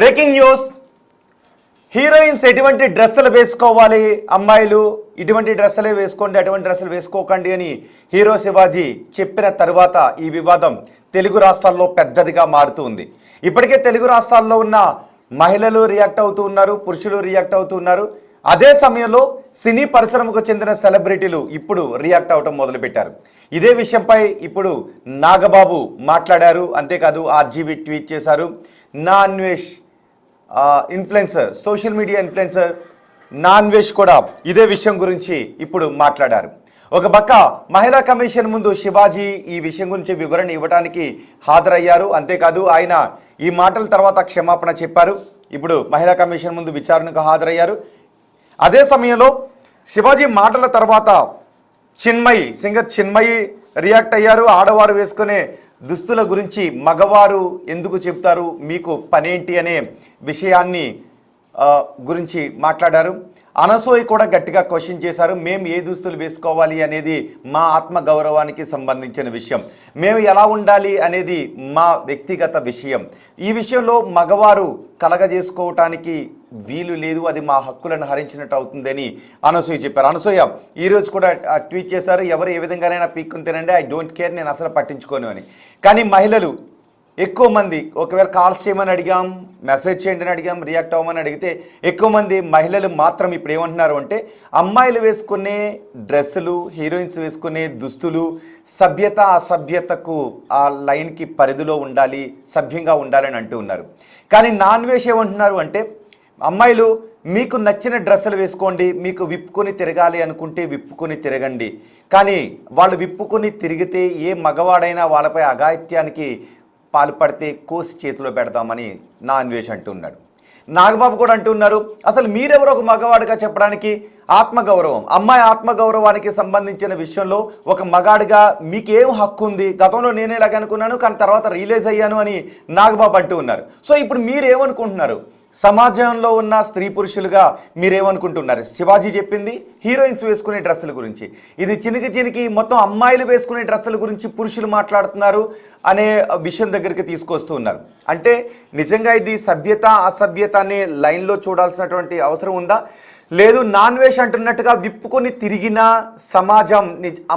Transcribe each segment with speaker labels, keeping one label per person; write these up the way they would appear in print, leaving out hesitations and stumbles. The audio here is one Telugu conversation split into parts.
Speaker 1: Breaking news. హీరోయిన్స్ ఎటువంటి డ్రెస్సులు వేసుకోవాలి, అమ్మాయిలు ఇటువంటి డ్రెస్సులే వేసుకోండి, అటువంటి డ్రెస్సులు వేసుకోకండి అని హీరో శివాజీ చెప్పిన తరువాత ఈ వివాదం తెలుగు రాష్ట్రాల్లో పెద్దదిగా మారుతూ ఉంది. ఇప్పటికే తెలుగు రాష్ట్రాల్లో ఉన్న మహిళలు రియాక్ట్ అవుతూ ఉన్నారు, పురుషులు రియాక్ట్ అవుతూ ఉన్నారు. అదే సమయంలో సినీ పరిశ్రమకు చెందిన సెలబ్రిటీలు ఇప్పుడు రియాక్ట్ అవటం మొదలుపెట్టారు. ఇదే విషయంపై ఇప్పుడు నాగబాబు మాట్లాడారు. అంతేకాదు ఆర్జీవి ట్వీట్ చేశారు. నా Anvesh influencer, social media influencer నా అన్వేష్ కూడా ఇదే విషయం గురించి ఇప్పుడు మాట్లాడారు. ఒక పక్క మహిళా కమిషన్ ముందు శివాజీ ఈ విషయం గురించి వివరణ ఇవ్వడానికి హాజరయ్యారు. అంతేకాదు ఆయన ఈ మాటల తర్వాత క్షమాపణ చెప్పారు. ఇప్పుడు మహిళా కమిషన్ ముందు విచారణకు హాజరయ్యారు. అదే సమయంలో శివాజీ మాటల తర్వాత సింగర్ చిన్మయి రియాక్ట్ అయ్యారు. ఆడవారు వేసుకునే దుస్తుల గురించి మగవారు ఎందుకు చెప్తారు, మీకు పనేంటి అనే విషయాన్ని గురించి మాట్లాడారు. అనసూయ కూడా గట్టిగా క్వశ్చన్ చేశారు. మేము ఏ దుస్తులు వేసుకోవాలి అనేది మా ఆత్మ గౌరవానికి సంబంధించిన విషయం, మేము ఎలా ఉండాలి అనేది మా వ్యక్తిగత విషయం. ఈ విషయంలో మగవారు కలగజేసుకోవటానికి వీలు లేదు, అది మా హక్కులను హరించినట్టు అవుతుందని అనసూయ చెప్పారు. అనసూయ ఈరోజు కూడా ట్వీట్ చేశారు, ఎవరు ఏ విధంగానైనా పీక్కుని తినండి, ఐ డోంట్ కేర్, నేను అసలు పట్టించుకోను అని. కానీ మహిళలు ఎక్కువ మంది ఒకవేళ కాల్స్ చేయమని అడిగాం, మెసేజ్ చేయండి అని అడిగాం, రియాక్ట్ అవ్వమని అడిగితే ఎక్కువ మంది మహిళలు మాత్రం ఇప్పుడు ఏమంటున్నారు అంటే అమ్మాయిలు వేసుకునే డ్రెస్సులు, హీరోయిన్స్ వేసుకునే దుస్తులు సభ్యత అసభ్యతకు ఆ లైన్కి పరిధిలో ఉండాలి, సభ్యంగా ఉండాలని అంటూ ఉన్నారు. కానీ నాన్ వేష్ ఏమంటున్నారు అంటే అమ్మాయిలు మీకు నచ్చిన డ్రెస్సులు వేసుకోండి, మీకు విప్పుకొని తిరగాలి అనుకుంటే విప్పుకొని తిరగండి, కానీ వాళ్ళు విప్పుకొని తిరిగితే ఏ మగవాడైనా వాళ్ళపై అఘాయిత్యానికి పాల్పడితే కోసి చేతిలో పెడతామని నా అన్వేష్ అంటున్నాడు. నాగబాబు కూడా అంటున్నారు, అసలు మీరెవరో ఒక మగవాడిగా చెప్పడానికి. ఆత్మగౌరవం, అమ్మాయి ఆత్మగౌరవానికి సంబంధించిన విషయంలో ఒక మగాడిగా మీకేం హక్కు ఉంది? గతంలో నేనే ఇలాగ అనుకున్నాను, కానీ తర్వాత రియలైజ్ అయ్యాను అని నాగబాబు అంటూ ఉన్నారు. సో ఇప్పుడు మీరేమనుకుంటున్నారు? సమాజంలో ఉన్న స్త్రీ పురుషులుగా మీరేమనుకుంటున్నారు? శివాజీ చెప్పింది హీరోయిన్స్ వేసుకునే డ్రెస్సుల గురించి, ఇది చినికి మొత్తం అమ్మాయిలు వేసుకునే డ్రెస్సుల గురించి పురుషులు మాట్లాడుతున్నారు అనే విషయం దగ్గరికి తీసుకొస్తూ ఉన్నారు. అంటే నిజంగా ఇది సభ్యత అసభ్యత అనే లైన్లో చూడాల్సినటువంటి అవసరం ఉందా? లేదు, నాన్ వేష్ అంటున్నట్టుగా విప్పుకొని తిరిగిన సమాజం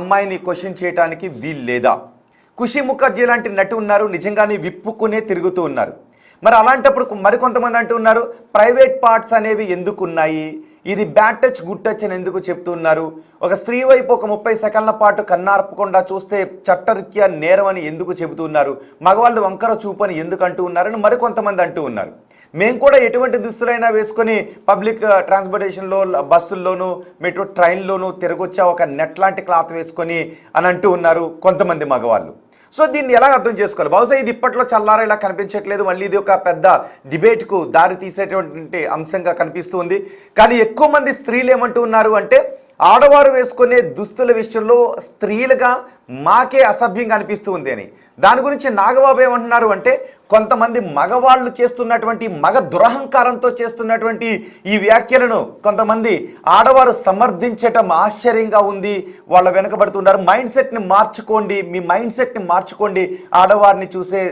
Speaker 1: అమ్మాయిని క్వశ్చన్ చేయడానికి వీలు లేదా? ఖుషి ముఖర్జీ లాంటి నటి ఉన్నారు, నిజంగానే విప్పుకునే తిరుగుతూ ఉన్నారు. మరి అలాంటప్పుడు మరికొంతమంది అంటూ ఉన్నారు ప్రైవేట్ పార్ట్స్ అనేవి ఎందుకు ఉన్నాయి, ఇది బ్యాడ్ టచ్ గుడ్ టచ్ అని ఎందుకు చెప్తున్నారు, ఒక స్త్రీ వైపు ఒక 30 సెకండ్ల పాటు కన్నార్పకుండా చూస్తే చట్టరీత్యా నేరం అని ఎందుకు చెబుతున్నారు, మగవాళ్ళు వంకర చూపని ఎందుకు అంటూ ఉన్నారని మరికొంతమంది అంటూ ఉన్నారు. మేము కూడా ఎటువంటి దుస్తులైనా వేసుకొని పబ్లిక్ ట్రాన్స్పోర్టేషన్లో, బస్సుల్లోనూ, మెట్రో ట్రైన్లోనూ తిరగొచ్చా, ఒక నెట్ లాంటి క్లాత్ వేసుకొని అని అంటూ ఉన్నారు కొంతమంది మగవాళ్ళు. సో దీన్ని ఎలా అర్థం చేసుకోవాలి? బహుశా ఇది ఇప్పట్లో చల్లారేలా కనిపించట్లేదు, మళ్ళీ ఇది ఒక పెద్ద డిబేట్కు దారి తీసేటువంటి అంశంగా కనిపిస్తుంది. కానీ ఎక్కువ మంది స్త్రీలు ఏమంటూ ఉన్నారు అంటే ఆడవారు వేసుకునే దుస్తుల విషయంలో స్త్రీలుగా మాకే అసభ్యంగా అనిపిస్తూ ఉంది అని. దాని గురించి నాగబాబు ఏమంటున్నారు అంటే కొంతమంది మగవాళ్ళు చేస్తున్నటువంటి మగ దురహంకారంతో చేస్తున్నటువంటి ఈ వ్యాఖ్యలను కొంతమంది ఆడవారు సమర్థించటం ఆశ్చర్యంగా ఉంది, వాళ్ళ వెనకబడుతున్నారు. మైండ్ సెట్ని మార్చుకోండి, మీ మైండ్ సెట్ని మార్చుకోండి, ఆడవారిని చూసే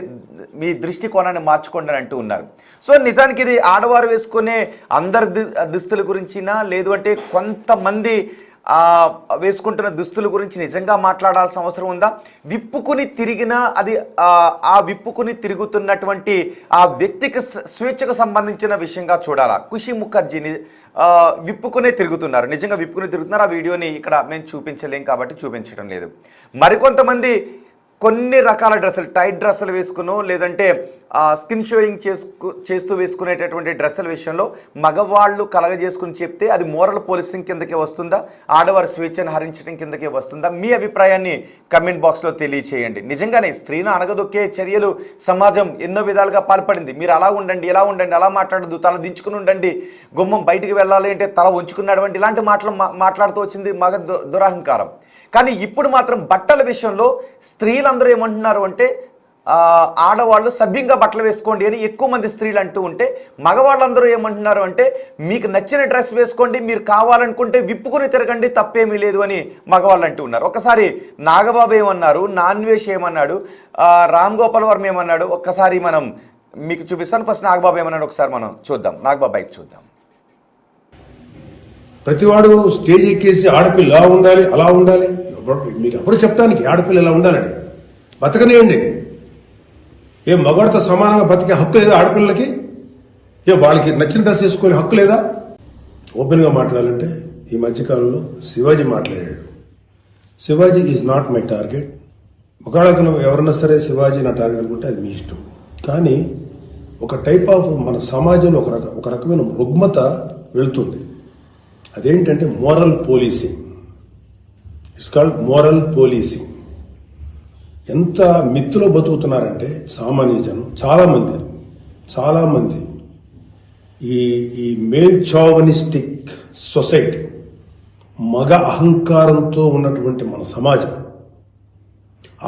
Speaker 1: మీ దృష్టికోణాన్ని మార్చుకోండి అని అంటూ ఉన్నారు. సో నిజానికి ఇది ఆడవారు వేసుకునే అందరి దుస్తుల గురించినా, లేదు అంటే కొంతమంది వేసుకుంటున్న దుస్తుల గురించి నిజంగా మాట్లాడాల్సిన అవసరం ఉందా? విప్పుకుని తిరిగినా అది ఆ విప్పుకుని తిరుగుతున్నటువంటి ఆ వ్యక్తికి స్వేచ్ఛకు సంబంధించిన విషయంగా చూడాలా. ఖుషి ముఖర్జీని విప్పుకునే తిరుగుతున్నారు, నిజంగా విప్పుకుని తిరుగుతున్నారు. ఆ వీడియోని ఇక్కడ మేము చూపించలేం కాబట్టి చూపించడం లేదు. మరికొంతమంది కొన్ని రకాల డ్రెస్సులు, టైట్ డ్రెస్సులు వేసుకునో లేదంటే స్కిన్ షోయింగ్ చేస్తూ వేసుకునేటటువంటి డ్రెస్సుల విషయంలో మగవాళ్ళు కలగజేసుకుని చెప్తే అది మోరల్ పోలీసింగ్ కిందకే వస్తుందా, ఆడవారి స్వేచ్ఛను హరించడం కిందకే వస్తుందా? మీ అభిప్రాయాన్ని కమెంట్ బాక్స్లో తెలియచేయండి. నిజంగానే స్త్రీని అనగదొక్కే చర్యలు సమాజం ఎన్నో విధాలుగా పాల్పడింది. మీరు అలా ఉండండి, ఇలా ఉండండి, అలా మాట్లాడద్దు, తల దించుకుని ఉండండి, గుమ్మం బయటికి వెళ్ళాలి అంటే తల ఉంచుకున్నటువంటి ఇలాంటి మాటలు మాట్లాడుతూ వచ్చింది మగ దురహంకారం. కానీ ఇప్పుడు మాత్రం బట్టల విషయంలో స్త్రీలందరూ ఏమంటున్నారు అంటే ఆడవాళ్ళు సభ్యంగా బట్టలు వేసుకోండి అని ఎక్కువ మంది స్త్రీలు అంటూ ఉంటే, మగవాళ్ళందరూ ఏమంటున్నారు అంటే మీకు నచ్చిన డ్రెస్ వేసుకోండి, మీరు కావాలనుకుంటే విప్పుకుని తిరగండి, తప్పేమీ లేదు అని మగవాళ్ళు అంటూ ఉన్నారు. ఒకసారి నాగబాబు ఏమన్నారు, నాన్ వేష్ ఏమన్నాడు, రామ్ గోపాల్ వర్మ ఏమన్నాడు, ఒక్కసారి మనం మీకు చూపిస్తాను. ఫస్ట్ నాగబాబు ఏమన్నాడు ఒకసారి మనం చూద్దాం. నాగబాబు బయట చూద్దాం.
Speaker 2: ప్రతివాడు స్టేజ్ ఎక్కేసి ఆడపిల్ల ఇలా ఉండాలి అలా ఉండాలి, మీరు ఎప్పుడు చెప్పడానికి ఆడపిల్ల ఇలా ఉండాలని బతకనియండి. ఏ మగవాడితో సమానంగా బతికే హక్కు లేదా ఆడపిల్లలకి? ఏ వాళ్ళకి నచ్చిన డ్రెస్ వేసుకునే హక్కు లేదా? ఓపెన్గా మాట్లాడాలంటే ఈ మధ్యకాలంలో శివాజీ మాట్లాడాడు. Shivaji is not my target. ఒకవేళ ఎవరన్నా సరే శివాజీ నా టార్గెట్ అనుకుంటే అది మీ ఇష్టం. కానీ ఒక టైప్ ఆఫ్ మన సమాజంలో ఒక రకమైన రుగ్మత వెళ్తుంది. అదేంటంటే moral policing. It's called moral policing. ఎంత మిత్తులో బతుకుతున్నారంటే సామాన్య జనం చాలామంది ఈ మేల్ చావనిస్టిక్ సొసైటీ, మగ అహంకారంతో ఉన్నటువంటి మన సమాజం,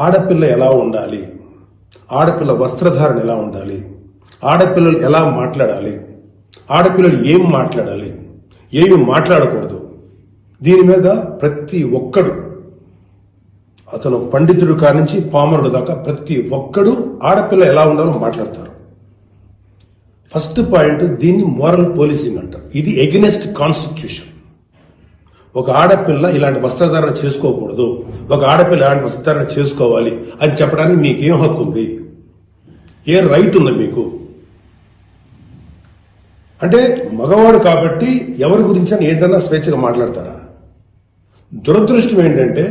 Speaker 2: ఆడపిల్ల ఎలా ఉండాలి, ఆడపిల్ల వస్త్రధారణ ఎలా ఉండాలి, ఆడపిల్లలు ఎలా మాట్లాడాలి, ఆడపిల్లలు ఏం మాట్లాడాలి, ఏమి మాట్లాడకూడదు, దీని మీద ప్రతి ఒక్కడు, అతను పండితుడు కానించి పామరుడు దాకా ప్రతి ఒక్కడు ఆడపిల్ల ఎలా ఉండాలో మాట్లాడతారు. ఫస్ట్ పాయింట్, దీన్ని మోరల్ పోలీసింగ్ అంటారు. ఇది ఎగెనెస్ట్ కాన్స్టిట్యూషన్. ఒక ఆడపిల్ల ఇలాంటి వస్త్రధారణ చేసుకోకూడదు, ఒక ఆడపిల్ల ఇలాంటి వస్త్రధారణ చేసుకోవాలి అని చెప్పడానికి మీకేం హక్కు ఉంది? ఏ రైట్ ఉంది మీకు? అంటే మగవాడు కాబట్టి ఎవరి గురించి అని ఏదైనా స్వేచ్ఛగా మాట్లాడతారా? దురదృష్టం ఏంటంటే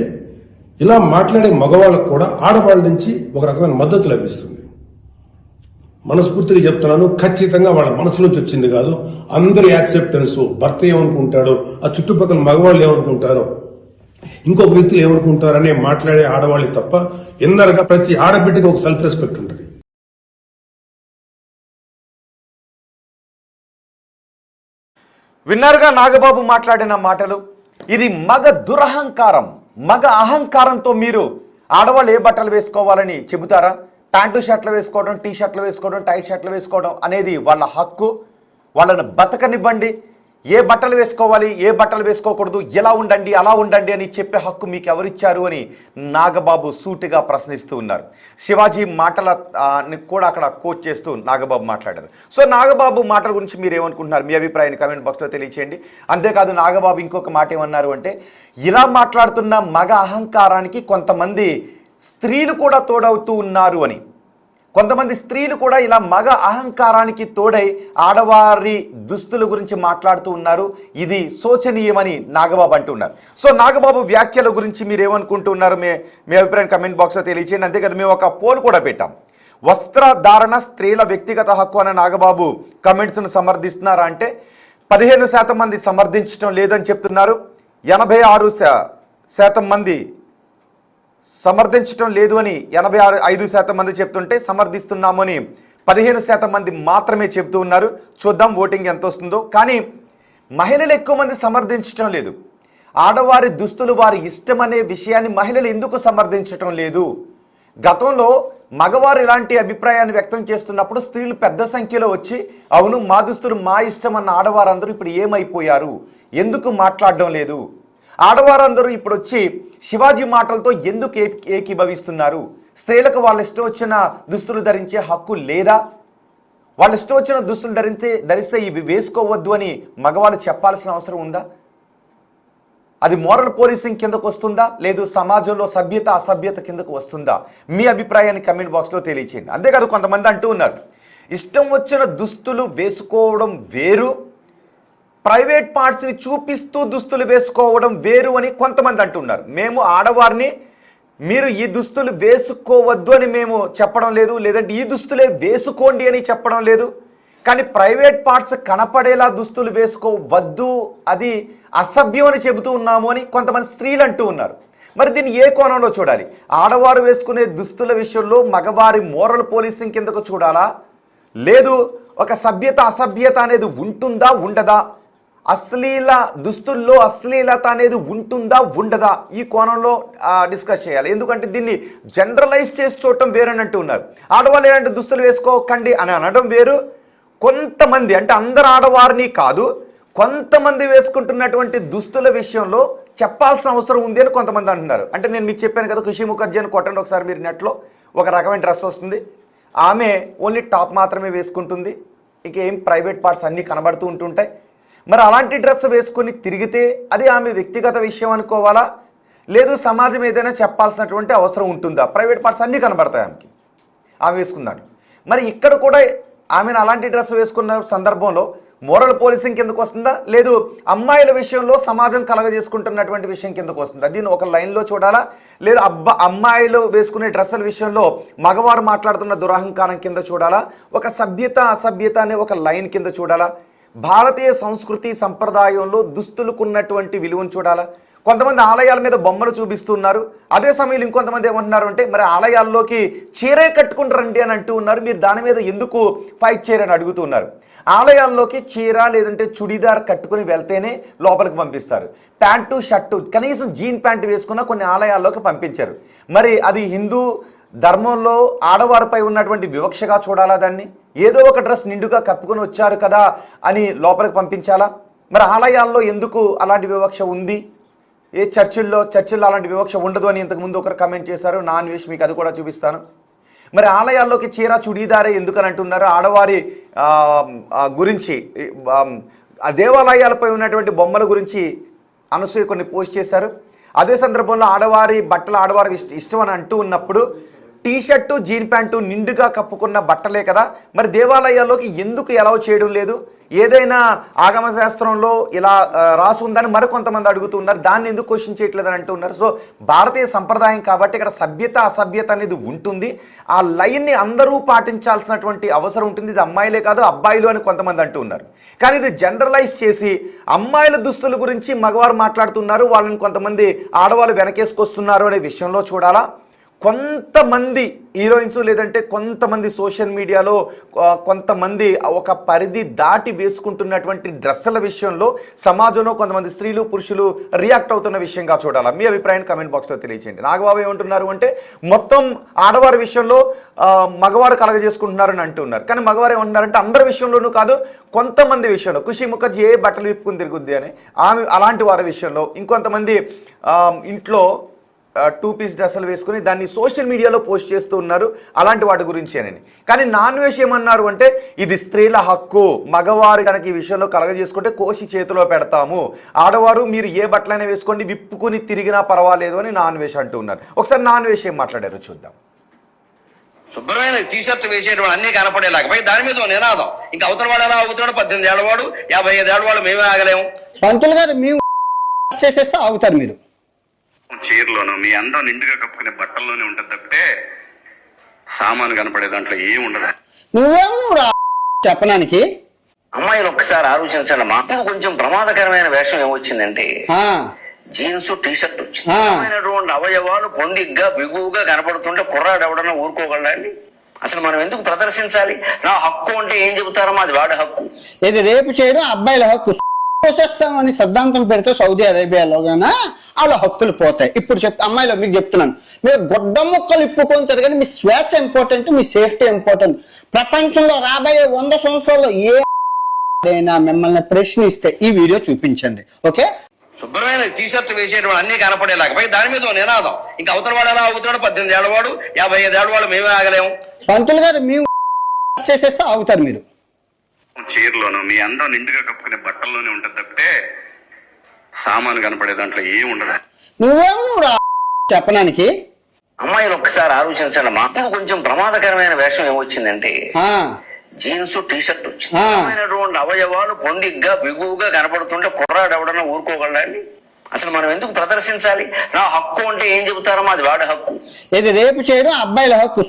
Speaker 2: ఇలా మాట్లాడే మగవాళ్ళకు కూడా ఆడవాళ్ళ నుంచి ఒక రకమైన మద్దతు లభిస్తుంది. మనస్ఫూర్తిగా చెప్తున్నాను, ఖచ్చితంగా వాళ్ళ మనసులోంచి వచ్చింది కాదు. అందరి యాక్సెప్టెన్స్, భర్త ఏమనుకుంటాడో, ఆ చుట్టుపక్కల మగవాళ్ళు ఏమనుకుంటారో, ఇంకొక వ్యక్తులు ఏమనుకుంటారనే మాట్లాడే ఆడవాళ్ళకి తప్ప ఎన్నరగా ప్రతి ఆడబిడ్డకి ఒక సెల్ఫ్ రెస్పెక్ట్ ఉంటుంది.
Speaker 1: విన్నారుగా నాగబాబు మాట్లాడిన మాటలు. ఇది మగ దురహంకారం, మగ అహంకారంతో మీరు ఆడవాళ్ళు ఏ బట్టలు వేసుకోవాలని చెబుతారా? ప్యాంటు షర్ట్లు వేసుకోవడం, టీ షర్ట్లు వేసుకోవడం, టైట్ షర్ట్లు వేసుకోవడం అనేది వాళ్ళ హక్కు. వాళ్ళను బతకనివ్వండి. ఏ బట్టలు వేసుకోవాలి, ఏ బట్టలు వేసుకోకూడదు, ఎలా ఉండండి, అలా ఉండండి అని చెప్పే హక్కు మీకు ఎవరిచ్చారు అని నాగబాబు సూటిగా ప్రశ్నిస్తూ ఉన్నారు. శివాజీ మాటల కూడా అక్కడ కోట్ చేస్తూ నాగబాబు మాట్లాడారు. సో నాగబాబు మాటల గురించి మీరు ఏమనుకుంటున్నారు? మీ అభిప్రాయాన్ని కామెంట్ బాక్స్లో తెలియచేయండి. అంతేకాదు నాగబాబు ఇంకొక మాట ఏమన్నారు అంటే, ఇలా మాట్లాడుతున్న మగ అహంకారానికి కొంతమంది స్త్రీలు కూడా తోడవుతూ ఉన్నారు అని. కొంతమంది స్త్రీలు కూడా ఇలా మగ అహంకారానికి తోడై ఆడవారి దుస్తుల గురించి మాట్లాడుతూ ఉన్నారు. ఇది శోచనీయమని నాగబాబు అంటున్నారు. సో నాగబాబు వ్యాఖ్యల గురించి మీరు ఏమనుకుంటున్నారు? మీ అభిప్రాయం కమెంట్ బాక్స్లో తెలియచేయండి. అంతేకాదు మేము ఒక పోల్ కూడా పెట్టాం. వస్త్రధారణ స్త్రీల వ్యక్తిగత హక్కు అనే నాగబాబు కమెంట్స్ను సమర్థిస్తున్నారా అంటే 15% మంది సమర్థించడం లేదని చెప్తున్నారు. 86% మంది సమర్థించడం లేదు అని 85% మంది చెప్తుంటే, సమర్థిస్తున్నాము అని 15% మంది మాత్రమే చెప్తూ ఉన్నారు. చూద్దాం ఓటింగ్ ఎంత వస్తుందో. కానీ మహిళలు ఎక్కువ మంది సమర్థించడం లేదు. ఆడవారి దుస్తులు వారి ఇష్టం అనే విషయాన్ని మహిళలు ఎందుకు సమర్థించడం లేదు? గతంలో మగవారు ఇలాంటి అభిప్రాయాన్ని వ్యక్తం చేస్తున్నప్పుడు స్త్రీలు పెద్ద సంఖ్యలో వచ్చి అవును మా దుస్తులు మా ఇష్టం అన్న ఆడవారందరూ ఇప్పుడు ఏమైపోయారు? ఎందుకు మాట్లాడడం లేదు? ఆడవారందరూ ఇప్పుడు వచ్చి శివాజీ మాటలతో ఎందుకు ఏకీభవిస్తున్నారు? స్త్రీలకు వాళ్ళ ఇష్టం వచ్చిన దుస్తులు ధరించే హక్కు లేదా? వాళ్ళ ఇష్టం వచ్చిన దుస్తులు ధరిస్తే ఇవి వేసుకోవద్దు అని మగవాళ్ళు చెప్పాల్సిన అవసరం ఉందా? అది మోరల్ పోలీసింగ్ కిందకు వస్తుందా? లేదు సమాజంలో సభ్యత అసభ్యత కిందకు వస్తుందా? మీ అభిప్రాయాన్ని కమెంట్ బాక్స్లో తెలియచేయండి. అంతేకాదు కొంతమంది అంటూ ఉన్నారు, ఇష్టం వచ్చిన దుస్తులు వేసుకోవడం వేరు, ప్రైవేట్ పార్ట్స్ని చూపిస్తూ దుస్తులు వేసుకోవడం వేరు అని కొంతమంది అంటున్నారు. మేము ఆడవారిని మీరు ఈ దుస్తులు వేసుకోవద్దు అని మేము చెప్పడం లేదు, లేదంటే ఈ దుస్తులే వేసుకోండి అని చెప్పడం లేదు. కానీ ప్రైవేట్ పార్ట్స్ కనపడేలా దుస్తులు వేసుకోవద్దు, అది అసభ్యం అని చెబుతూ ఉన్నాము అని కొంతమంది స్త్రీలు అంటూ ఉన్నారు. మరి దీన్ని ఏ కోణంలో చూడాలి? ఆడవారు వేసుకునే దుస్తుల విషయంలో మగవారి మోరల్ పోలీసింగ్ కిందకు చూడాలా? లేదు ఒక సభ్యత అసభ్యత అనేది ఉంటుందా ఉండదా? అశ్లీల దుస్తుల్లో అశ్లీలత అనేది ఉంటుందా ఉండదా? ఈ కోణంలో డిస్కస్ చేయాలి. ఎందుకంటే దీన్ని జనరలైజ్ చేసి చూడటం వేరని అంటూ ఉన్నారు. ఆడవాళ్ళు ఇలాంటి దుస్తులు వేసుకోకండి అని అనడం వేరు, కొంతమంది అంటే అందరు ఆడవారిని కాదు కొంతమంది వేసుకుంటున్నటువంటి దుస్తుల విషయంలో చెప్పాల్సిన అవసరం ఉంది అని కొంతమంది అంటున్నారు. అంటే నేను మీకు చెప్పాను కదా, ఖుషి ముఖర్జీ అని కొట్టండి ఒకసారి మీరు నెట్లో, ఒక రకమైన డ్రెస్ వస్తుంది, ఆమె ఓన్లీ టాప్ మాత్రమే వేసుకుంటుంది, ఇక ఏం ప్రైవేట్ పార్ట్స్ అన్నీ కనబడుతూ ఉంటుంటాయి. మరి అలాంటి డ్రెస్ వేసుకొని తిరిగితే అది ఆమె వ్యక్తిగత విషయం అనుకోవాలా, లేదు సమాజం ఏదైనా చెప్పాల్సినటువంటి అవసరం ఉంటుందా? ప్రైవేట్ పార్ట్స్ అన్నీ కనబడతాయి ఆమె వేసుకున్నాడు. మరి ఇక్కడ కూడా ఆమెను అలాంటి డ్రెస్ వేసుకున్న సందర్భంలో మోరల్ పోలీసింగ్ కిందకు వస్తుందా, లేదు అమ్మాయిల విషయంలో సమాజం కలగజేసుకుంటున్నటువంటి విషయం కిందకు వస్తుందా? దీన్ని ఒక లైన్లో చూడాలా, లేదు అమ్మాయిలు వేసుకునే డ్రెస్సుల విషయంలో మగవారు మాట్లాడుతున్న దురహంకారం కింద చూడాలా, ఒక సభ్యత అసభ్యత అనే ఒక లైన్ కింద చూడాలా? భారతీయ సంస్కృతి సంప్రదాయంలో దుస్తులకున్నటువంటి విలువను చూడాలా? కొంతమంది ఆలయాల మీద బొమ్మలు చూపిస్తున్నారు, అదే సమయంలో ఇంకొంతమంది ఏమంటున్నారు అంటే మరి ఆలయాల్లోకి చీరే కట్టుకుంటారండి అని అంటూ ఉన్నారు, మీరు దాని మీద ఎందుకు ఫైట్ చేయరని అడుగుతున్నారు. ఆలయాల్లోకి చీర లేదంటే చుడీదార్ కట్టుకుని వెళ్తేనే లోపలికి పంపిస్తారు. ప్యాంటు షర్టు కనీసం జీన్ ప్యాంటు వేసుకున్న కొన్ని ఆలయాల్లోకి పంపించారు. మరి అది హిందూ ధర్మంలో ఆడవారిపై ఉన్నటువంటి వివక్షగా చూడాలా? దాన్ని ఏదో ఒక డ్రెస్ నిండుగా కప్పుకొని వచ్చారు కదా అని లోపలికి పంపించాలా? మరి ఆలయాల్లో ఎందుకు అలాంటి వివక్ష ఉంది? ఏ చర్చిల్లో అలాంటి వివక్ష ఉండదు అని ఇంతకుముందు ఒకరు కమెంట్ చేశారు. నాన్ వేష్ మీకు అది కూడా చూపిస్తాను. మరి ఆలయాల్లోకి చీర చుడీదారే ఎందుకని అంటున్నారు? ఆడవారి గురించి ఆ దేవాలయాలపై ఉన్నటువంటి బొమ్మల గురించి అనసూయ కొన్ని పోస్ట్ చేశారు. అదే సందర్భంలో ఆడవారి బట్టలు ఆడవారి ఇష్టం అని అంటూ ఉన్నప్పుడు టీషర్టు జీన్ ప్యాంటు నిండుగా కప్పుకున్న బట్టలే కదా, మరి దేవాలయాల్లోకి ఎందుకు అలౌ చేయడం లేదు? ఏదైనా ఆగమ శాస్త్రంలో ఇలా రాసి ఉందని మరికొంతమంది అడుగుతున్నారు, దాన్ని ఎందుకు క్వశ్చన్ చేయట్లేదని అంటున్నారు. సో భారతీయ సంప్రదాయం కాబట్టి ఇక్కడ సభ్యత అసభ్యత అనేది ఉంటుంది, ఆ లైన్ని అందరూ పాటించాల్సినటువంటి అవసరం ఉంటుంది. ఇది అమ్మాయిలే కాదు అబ్బాయిలు అని కొంతమంది అంటూ ఉన్నారు. కానీ ఇది జనరలైజ్ చేసి అమ్మాయిల దుస్తుల గురించి మగవారు మాట్లాడుతున్నారు, వాళ్ళని కొంతమంది ఆడవాళ్ళు వెనకేసుకొస్తున్నారు అనే విషయంలో చూడాలా? కొంతమంది హీరోయిన్స్ లేదంటే కొంతమంది సోషల్ మీడియాలో కొంతమంది ఒక పరిధి దాటి వేసుకుంటున్నటువంటి డ్రెస్సుల విషయంలో సమాజంలో కొంతమంది స్త్రీలు పురుషులు రియాక్ట్ అవుతున్న విషయంగా చూడాలా? మీ అభిప్రాయాన్ని కమెంట్ బాక్స్లో తెలియజేయండి. నాగబాబు ఏమంటున్నారు అంటే మొత్తం ఆడవారి విషయంలో మగవారు కలగజేసుకుంటున్నారని అంటున్నారు. కానీ మగవారు ఏమంటున్నారంటే అందరి విషయంలోనూ కాదు, కొంతమంది విషయంలో ఖుషి ముఖర్జీ ఏ బట్టలు విప్పుకుని తిరుగుద్ది అని ఆమె అలాంటి వారి విషయంలో, ఇంకొంతమంది ఇంట్లో 2 పీస్ డ్రెస్సులు వేసుకుని దాన్ని సోషల్ మీడియాలో పోస్ట్ చేస్తూ ఉన్నారు, అలాంటి వాటి గురించేనని. కానీ నాన్ వేష్ ఏమన్నారు అంటే ఇది స్త్రీల హక్కు, మగవారు కనుక ఈ విషయంలో కలగజేసుకుంటే కోసి చేతిలో పెడతాము, ఆడవారు మీరు ఏ బట్టలైనా వేసుకోండి విప్పుకుని తిరిగినా పర్వాలేదు అని నాన్ వేష్ అంటూ ఉన్నారు. ఒకసారి నాన్ వేష్ ఏం మాట్లాడారు చూద్దాం.
Speaker 3: శుభ్రమైన టీషర్ట్ వేసేటువంటి అన్ని కనపడేలాగా దాని మీద నినాదం, ఇంకా అవతల వాడు ఎలా అవుతాడు, 18 ఏళ్ళవాడు 55 ఏళ్ళవాడు మేమే ఆగలేము.
Speaker 4: పంతులు గారు మేము చేసేస్తే ఆగుతారు మీరు.
Speaker 3: చీరలోను మీ అందం నిండుగా కప్పుకునే బట్టల్లోనే ఉంటుంది తప్పితే సామాను కనపడే దాంట్లో ఏం ఉండదు.
Speaker 4: నువ్వు చెప్పడానికి
Speaker 3: అమ్మాయిలు ఒక్కసారి ఆలోచించండి. మాకు కొంచెం ప్రమాదకరమైన వేషం ఏమొచ్చిందంటే జీన్స్ టీషర్ట్ వచ్చింది, అవయవాలు పొందిగ్గా బిగువుగా కనపడుతుంటే కుర్రాడు ఎవడన్నా ఊరుకోగలండి? అసలు మనం ఎందుకు ప్రదర్శించాలి? నా హక్కు అంటే ఏం చెబుతారమ్మా, అది వాడి హక్కు.
Speaker 4: ఇది రేపు చేయడం అబ్బాయిల హక్కు. కోసేస్తామని సిద్ధాంతం పెడితే సౌదీ అరేబియాలో గానా వాళ్ళ హక్కులు పోతాయి. ఇప్పుడు అమ్మాయిలో మీకు చెప్తున్నాను, మీరు గుడ్డ ముక్కలు ఇప్పుకొని తిరగని మీ స్వేచ్ఛ ఇంపార్టెంట్, మీ సేఫ్టీ ఇంపార్టెంట్. ప్రపంచంలో రాబోయే 100 సంవత్సరాల్లో ఏదైనా మిమ్మల్ని ప్రశ్నిస్తే ఈ వీడియో చూపించండి. ఓకే,
Speaker 3: శుభ్రమైన టీషర్ట్ వేసేటువంటి అన్ని కనపడేలాగా దాని మీద నినాదం, ఇంకా అవతల వాడు ఎలా అవుతాడు, 18 ఏళ్ళవాడు 55 ఏళ్ళవాడు మేమే ఆగలేము.
Speaker 4: పంతులు గారు మేము చేసేస్తే ఆగుతారు మీరు.
Speaker 3: చీరలోను మీ అందం నిండుగా కప్పుకునే బట్టల్లోనే ఉంటుంది తప్పితే సామాను కనపడే దాంట్లో ఏం ఉండదు.
Speaker 4: నువ్వు చెప్పడానికి
Speaker 3: అమ్మాయిలు ఒక్కసారి ఆలోచించండి. మాకు కొంచెం ప్రమాదకరమైన వేషం ఏమొచ్చిందంటే జీన్స్ టీషర్ట్ వచ్చింది, అవయవాలు పొందిగ్గా బిగువుగా కనపడుతుంటే కుర్రాడు ఎవడన్నా ఊరుకోగలండి? అసలు మనం ఎందుకు ప్రదర్శించాలి? నా హక్కు అంటే ఏం చెబుతారమ్మా, అది వాడి హక్కు.
Speaker 4: ఇది రేపు చేయడం అబ్బాయిల హక్కు.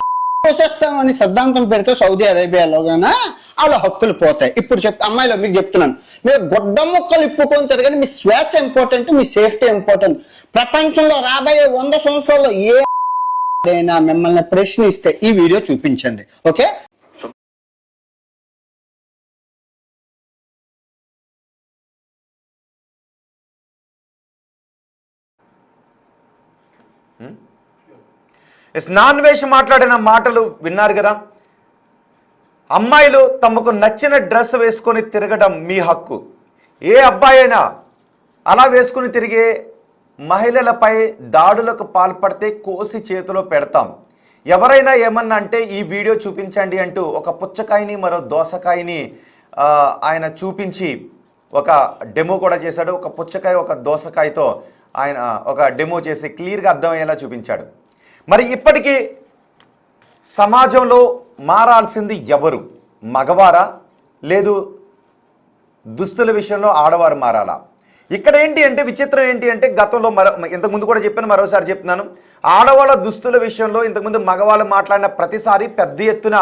Speaker 4: కోసేస్తామని సిద్ధాంతం పెడితే సౌదీ అరేబియాలో గానా వాళ్ళ హక్కులు పోతాయి. ఇప్పుడు అమ్మాయిలో మీకు చెప్తున్నాను, మీరు గుడ్డ ముక్కలు ఇప్పుకొని తిరగని మీ స్వేచ్ఛ ఇంపార్టెంట్, మీ సేఫ్టీ ఇంపార్టెంట్. ప్రపంచంలో రాబోయే 100 సంవత్సరాల్లో ఏదైనా మిమ్మల్ని ప్రశ్నిస్తే ఈ వీడియో చూపించండి. ఓకే,
Speaker 1: నాన్ వేష్ మాట్లాడిన మాటలు విన్నారు కదా. అమ్మాయిలు తమకు నచ్చిన డ్రెస్ వేసుకొని తిరగడం మీ హక్కు. ఏ అబ్బాయి అయినా అలా వేసుకుని తిరిగే మహిళలపై దాడులకు పాల్పడితే కోసి చేతిలో పెడతాం. ఎవరైనా ఏమన్నా అంటే ఈ వీడియో చూపించండి అంటూ ఒక పుచ్చకాయని మరో దోసకాయని ఆయన చూపించి ఒక డెమో కూడా చేశాడు. ఒక పుచ్చకాయ ఒక దోసకాయతో ఆయన ఒక డెమో చేసి క్లియర్గా అర్థమయ్యేలా చూపించాడు. మరి ఇప్పటికీ సమాజంలో మారాల్సింది ఎవరు? మగవారా లేదు దుస్తుల విషయంలో ఆడవారు మారాలా? ఇక్కడ ఏంటి అంటే విచిత్రం ఏంటి అంటే గతంలో ఇంతకుముందు కూడా చెప్పాను, మరోసారి చెప్తున్నాను. ఆడవాళ్ళ దుస్తుల విషయంలో ఇంతకుముందు మగవాళ్ళు మాట్లాడిన ప్రతిసారి పెద్ద ఎత్తున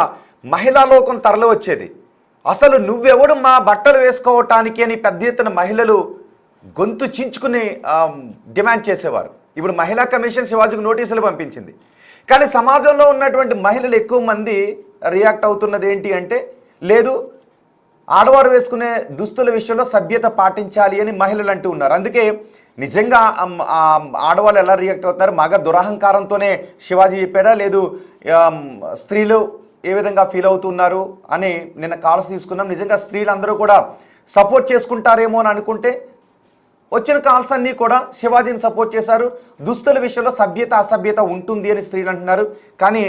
Speaker 1: మహిళా లోకం తరలి వచ్చేది. అసలు నువ్వెవడు మా బట్టలు వేసుకోవటానికి అని పెద్ద ఎత్తున మహిళలు గొంతు చించుకుని డిమాండ్ చేసేవారు. ఇప్పుడు మహిళా కమిషన్ శివాజీకి నోటీసులు పంపించింది. కానీ సమాజంలో ఉన్నటువంటి మహిళలు ఎక్కువ మంది రియాక్ట్ అవుతున్నది ఏంటి అంటే లేదు, ఆడవారు వేసుకునే దుస్తుల విషయంలో సభ్యత పాటించాలి అని మహిళలు అంటూ ఉన్నారు. అందుకే నిజంగా ఆడవాళ్ళు ఎలా రియాక్ట్ అవుతున్నారు? మగ దురహంకారంతోనే శివాజీ చెప్పాడా లేదు స్త్రీలు ఏ విధంగా ఫీల్ అవుతున్నారు అని నిన్న కాల్స్ తీసుకున్నాం. నిజంగా స్త్రీలందరూ కూడా సపోర్ట్ చేసుకుంటారేమో అని అనుకుంటే వచ్చిన కాల్స్ అన్నీ కూడా శివాజీని సపోర్ట్ చేశారు. దుస్తుల విషయంలో సభ్యత అసభ్యత ఉంటుంది అని స్త్రీలు అంటున్నారు. కానీ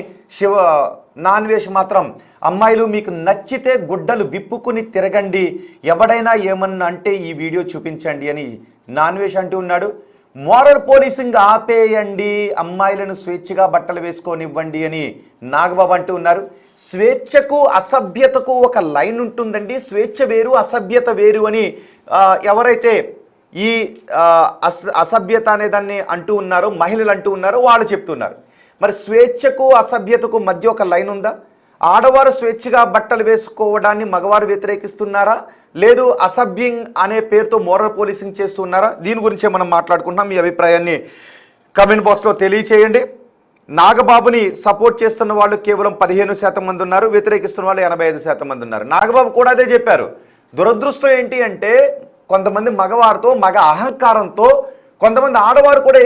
Speaker 1: నాన్వేష్ మాత్రం అమ్మాయిలు మీకు నచ్చితే గుడ్డలు విప్పుకుని తిరగండి, ఎవడైనా ఏమన్నా అంటే ఈ వీడియో చూపించండి అని నాన్వేష్ అంటూ ఉన్నాడు. మోరల్ పోలీసింగ్ ఆపేయండి, అమ్మాయిలను స్వేచ్ఛగా బట్టలు వేసుకోనివ్వండి అని నాగబాబు అంటూ ఉన్నారు. స్వేచ్ఛకు అసభ్యతకు ఒక లైన్ ఉంటుందండి, స్వేచ్ఛ వేరు అసభ్యత వేరు అని ఎవరైతే ఈ అసభ్యత అనే దాన్ని అంటూ ఉన్నారో మహిళలు అంటూ ఉన్నారో వాళ్ళు చెప్తున్నారు. మరి స్వేచ్ఛకు అసభ్యతకు మధ్య ఒక లైన్ ఉందా? ఆడవారు స్వేచ్ఛగా బట్టలు వేసుకోవడాన్ని మగవారు వ్యతిరేకిస్తున్నారా లేదు అసభ్యం అనే పేరుతో మోరల్ పోలీసింగ్ చేస్తున్నారా? దీని గురించే మనం మాట్లాడుకుంటున్నాం. మీ అభిప్రాయాన్ని కమెంట్ బాక్స్లో తెలియచేయండి. నాగబాబుని సపోర్ట్ చేస్తున్న వాళ్ళు కేవలం 15% మంది ఉన్నారు, వ్యతిరేకిస్తున్న వాళ్ళు 85% మంది ఉన్నారు. నాగబాబు కూడా అదే చెప్పారు. దురదృష్టం ఏంటి అంటే కొంతమంది మగవారితో మగ అహంకారంతో కొంతమంది ఆడవారు కూడా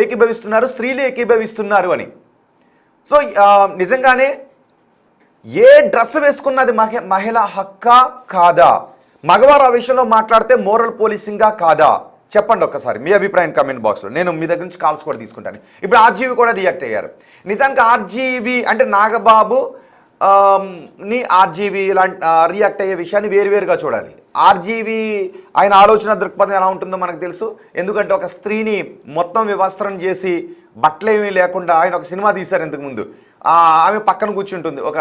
Speaker 1: ఏకీభవిస్తున్నారు, స్త్రీలు ఏకీభవిస్తున్నారు అని. సో నిజంగానే ఏ డ్రెస్ వేసుకున్నది మహిళ హక్కా కాదా? మగవారు ఆ విషయంలో మాట్లాడితే మోరల్ పోలీసింగా కాదా? చెప్పండి ఒక్కసారి మీ అభిప్రాయం కమెంట్ బాక్స్లో. నేను మీ దగ్గర నుంచి కాల్స్ కూడా తీసుకుంటాను. ఇప్పుడు ఆర్జీవి కూడా రియాక్ట్ అయ్యారు. నిజానికి ఆర్జీవి అంటే నాగబాబు ని ఆర్జీవి ఇలాంటి రియాక్ట్ అయ్యే విషయాన్ని వేరువేరుగా చూడాలి. ఆర్జీవి ఆయన ఆలోచన దృక్పథం ఎలా ఉంటుందో మనకు తెలుసు. ఎందుకంటే ఒక స్త్రీని మొత్తం వివస్త్రం చేసి బట్టలేమీ లేకుండా ఆయన ఒక సినిమా తీశారు ఇంతకుముందు. ఆమె పక్కన కూర్చుంటుంది, ఒక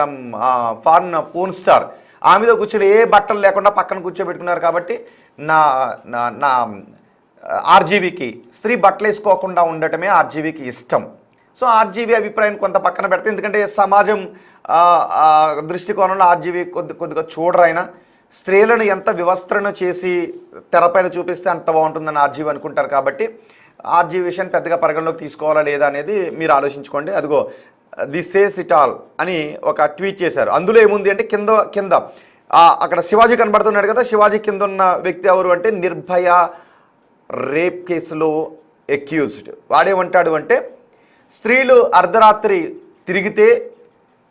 Speaker 1: ఫారెన్ పోర్న్ స్టార్. ఆమెతో కూర్చొని ఏ బట్టలు లేకుండా పక్కన కూర్చోబెట్టుకున్నారు. కాబట్టి నా ఆర్జీవికి స్త్రీ బట్టలు వేసుకోకుండా ఉండటమే ఆర్జీవికి ఇష్టం. సో ఆర్జీవి అభిప్రాయాన్ని కొంత పక్కన పెడితే, ఎందుకంటే సమాజం దృష్టికోణంలో ఆర్జీవి కొద్దిగా చూడరు. ఆయన స్త్రీలను ఎంత వివస్త్రణ చేసి తెరపైన చూపిస్తే అంత బాగుంటుందని ఆర్జీవి అనుకుంటారు. కాబట్టి ఆర్జీవి విషయాన్ని పెద్దగా పరిగణలోకి తీసుకోవాలా లేదా అనేది మీరు ఆలోచించుకోండి. అదిగో దిస్ సేస్ ఇట్ ఆల్ అని ఒక ట్వీట్ చేశారు. అందులో ఏముంది అంటే కింద అక్కడ శివాజీ కనబడుతున్నాడు కదా, శివాజీ కింద ఉన్న వ్యక్తి ఎవరు అంటే నిర్భయ రేప్ కేసులో అక్యూజ్డ్. వాడేమంటాడు అంటే స్త్రీలు అర్ధరాత్రి తిరిగితే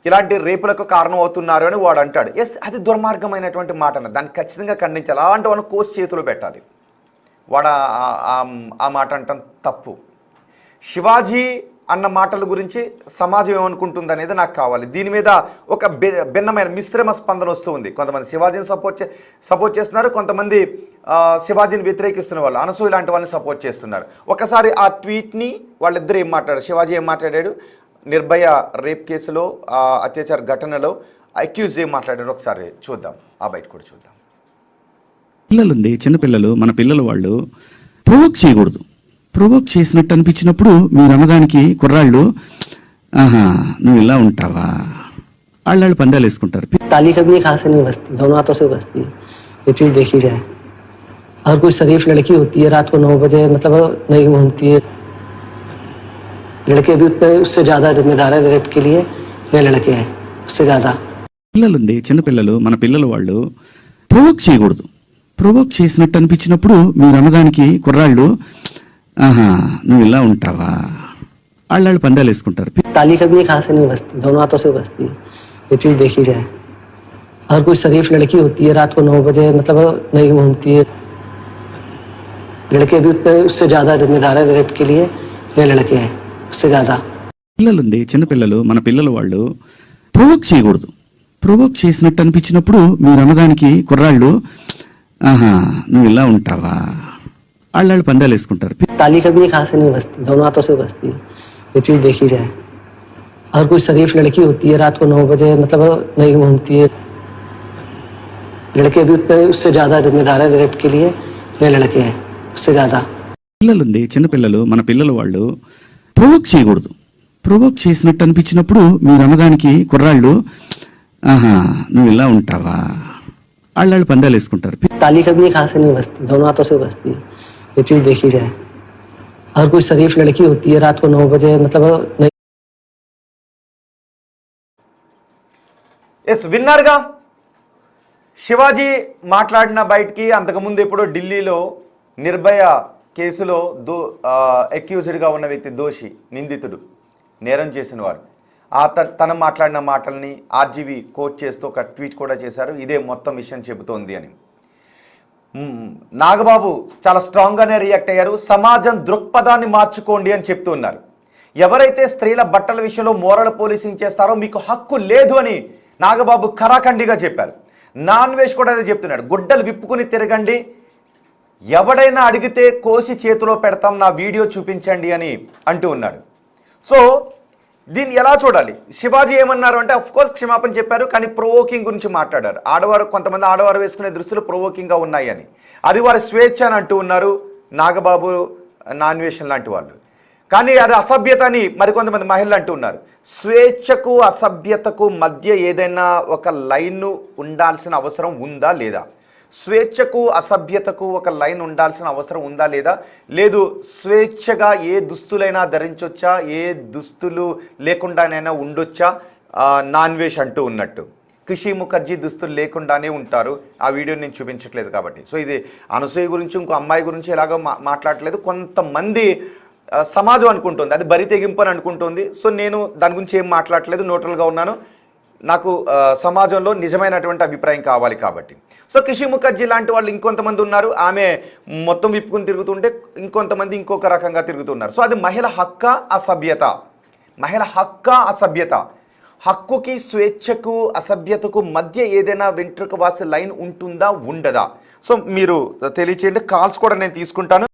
Speaker 1: ఇలాంటి రేపులకు కారణం అవుతున్నారు అని వాడు అంటాడు. ఎస్, అది దుర్మార్గమైనటువంటి మాట అన్న, దాన్ని ఖచ్చితంగా ఖండించాలి. అలాంటి వాళ్ళని కోసి చేతిలో పెట్టాలి. వాడు ఆ మాట అంటాం తప్పు. శివాజీ అన్న మాటల గురించి సమాజం ఏమనుకుంటుంది అనేది నాకు కావాలి. దీని మీద ఒక భిన్నమైన మిశ్రమ స్పందన వస్తూ ఉంది. కొంతమంది శివాజీని సపోర్ట్ చేస్తున్నారు, కొంతమంది శివాజీని వ్యతిరేకిస్తున్న వాళ్ళు అనసూయ లాంటి వాళ్ళని సపోర్ట్ చేస్తున్నారు. ఒకసారి ఆ ట్వీట్ని వాళ్ళిద్దరు ఏం మాట్లాడారు, శివాజీ ఏం మాట్లాడాడు, నిర్భయ రేప్ కేసులో అత్యాచార ఘటనలో అక్యూజ్ ఏం మాట్లాడారు ఒకసారి చూద్దాం. ఆ బయట కూడా చూద్దాం.
Speaker 5: పిల్లలుండి, చిన్నపిల్లలు, మన పిల్లలు వాళ్ళు ప్రొవోక్ చేయకూడదు. ప్రొవోక్ చేసినట్టు అనిపించినప్పుడు మీరు అన్నదానికి కుర్రాళ్ళు ఆహా నువ్వు ఇలా ఉంటావా వాళ్ళు పందాలు వేసుకుంటారు.
Speaker 6: ताली कभी एक हाथ से नहीं बजती, दोनों हाथों से बजती है। ये चीज देखी जाए। अगर कोई शरीफ लड़की होती है रात को 9 बजे मतलब नहीं घूमती है, लड़के भी उतने उससे ज्यादा जिम्मेदार है रेप के लिए, ये लड़के हैं उससे ज्यादा.
Speaker 5: పిల్లలుండి, చిన్నపిల్లలు, మన పిల్లలు వాళ్ళు ప్రొవోక్ చేయకూడదు. ప్రొవోక్ చేసినట్టు అనిపించినప్పుడు మీరు అన్నదానికి కుర్రాళ్ళు ఆహా నువ్వు ఇలా ఉంటావా వాళ్ళు పందాలు వేసుకుంటారు.
Speaker 6: ताली कभी एक हाथ से नहीं बजती, दोनों हाथों से बजती है। ये चीज देखी जाए। अगर कोई शरीफ लड़की होती है रात को 9 बजे मतलब नहीं घूमती है, लड़के भी उतने उससे ज्यादा जिम्मेदार है रेप के लिए, ये लड़के हैं उससे ज्यादा.
Speaker 5: పిల్లలుండి చిన్నపిల్లలు మన పిల్లలు వాళ్ళు ప్రొవోక్ చేయకూడదు. ప్రొవోక్ చేసినట్టు అనిపించినప్పుడు మీరు అన్నదానికి కుర్రాళ్ళు ఆహా నువ్వు ఇలా ఉంటావా వాళ్ళు పందాలు వేసుకుంటారు.
Speaker 6: ताली कभी एक हाथ से नहीं बजती, दोनों हाथों से बजती है, ये चीज देखी जाए. अगर कोई शरीफ लड़की होती है रात को 9 बजे मतलब नहीं घूमती है, लड़के भी उतने उससे ज्यादा जिम्मेदार है रेप के लिए, ये लड़के हैं उससे ज्यादा.
Speaker 5: పిల్లలుండి చిన్నపిల్లలు మన పిల్లలు వాళ్ళు ప్రొవోక్ చేయకూడదు. ప్రొవోక్ చేసినట్టు అనిపించినప్పుడు మీరు అన్నదానికి కుర్రాళ్ళు ఆహా నువ్వు ఇలా ఉంటావా వాళ్ళు పందాలు వేసుకుంటారు.
Speaker 6: ताली कभी एक हाथ से नहीं बजती, दोनों हाथों से बजती है, ये चीज देखी जाए. अगर कोई शरीफ लड़की होती है रात को 9 बजे मतलब नहीं.
Speaker 1: ఎస్ విన్నారుగా శివాజీ మాట్లాడిన బయటికి అంతకుముందు ఎప్పుడో ఢిల్లీలో నిర్భయ కేసులో అక్యూజ్డ్గా ఉన్న వ్యక్తి దోషి నిందితుడు నేరం చేసిన వారు తను మాట్లాడిన మాటల్ని ఆర్జీవీ కోట్ చేస్తూ ఒక ట్వీట్ కూడా చేశారు. ఇదే మొత్తం విషయం చెబుతోంది అని నాగబాబు చాలా స్ట్రాంగ్గానే రియాక్ట్ అయ్యారు. సమాజం దృక్పథాన్ని మార్చుకోండి అని చెప్తూ ఉన్నారు. ఎవరైతే స్త్రీల బట్టల విషయంలో మోరల్ పోలీసింగ్ చేస్తారో మీకు హక్కు లేదు అని నాగబాబు ఖరాఖండిగా చెప్పారు. నాన్ వేష్ కూడా అదే చెప్తున్నాడు. గుడ్డలు విప్పుకుని తిరగండి, ఎవడైనా అడిగితే కోసి చేతిలో పెడతాం, నా వీడియో చూపించండి అని అంటూ ఉన్నాడు. సో దీన్ని ఎలా చూడాలి? శివాజీ ఏమన్నారు అంటే కోర్స్ క్షమాపణ చెప్పారు, కానీ ప్రొవోకింగ్ గురించి మాట్లాడారు. కొంతమంది ఆడవారు వేసుకునే దుస్తులు ప్రొవోకింగ్గా ఉన్నాయి అని, అది వారి స్వేచ్ఛ అని అంటూ ఉన్నారు నాగబాబు, నాన్ వేషన్ లాంటి వాళ్ళు. కానీ అది అసభ్యత అని మరికొంతమంది మహిళలు అంటూ ఉన్నారు. స్వేచ్ఛకు అసభ్యతకు మధ్య ఏదైనా ఒక లైన్ ఉండాల్సిన అవసరం ఉందా లేదా? స్వేచ్ఛకు అసభ్యతకు ఒక లైన్ ఉండాల్సిన అవసరం ఉందా లేదా? లేదు, స్వేచ్ఛగా ఏ దుస్తులైనా ధరించొచ్చా, ఏ దుస్తులు లేకుండానైనా ఉండొచ్చా నాన్ వేష్ అంటూ ఉన్నట్టు. ఖుషీ ముఖర్జీ దుస్తులు లేకుండానే ఉంటారు, ఆ వీడియో నేను చూపించట్లేదు కాబట్టి. సో ఇది అనసూయ గురించి ఇంకో అమ్మాయి గురించి ఎలాగో మాట్లాడట్లేదు. కొంతమంది సమాజం అనుకుంటుంది అది బరి తెగింపు అని అనుకుంటుంది. సో నేను దాని గురించి ఏం మాట్లాడట్లేదు, న్యూట్రల్గా ఉన్నాను. నాకు సమాజంలో నిజమైనటువంటి అభిప్రాయం కావాలి కాబట్టి. సో ఖుషీ ముఖర్జీ లాంటి వాళ్ళు ఇంకొంతమంది ఉన్నారు, ఆమె మొత్తం విప్పుకుని తిరుగుతుంటే ఇంకొంతమంది ఇంకొక రకంగా తిరుగుతున్నారు. సో అది మహిళ హక్క అసభ్యత, మహిళ హక్క అసభ్యత. హక్కుకి స్వేచ్ఛకు అసభ్యతకు మధ్య ఏదైనా వెంట్రుక వాసి లైన్ ఉంటుందా ఉండదా? సో మీరు తెలియచేయండి. కాల్స్ కూడా నేను తీసుకుంటాను.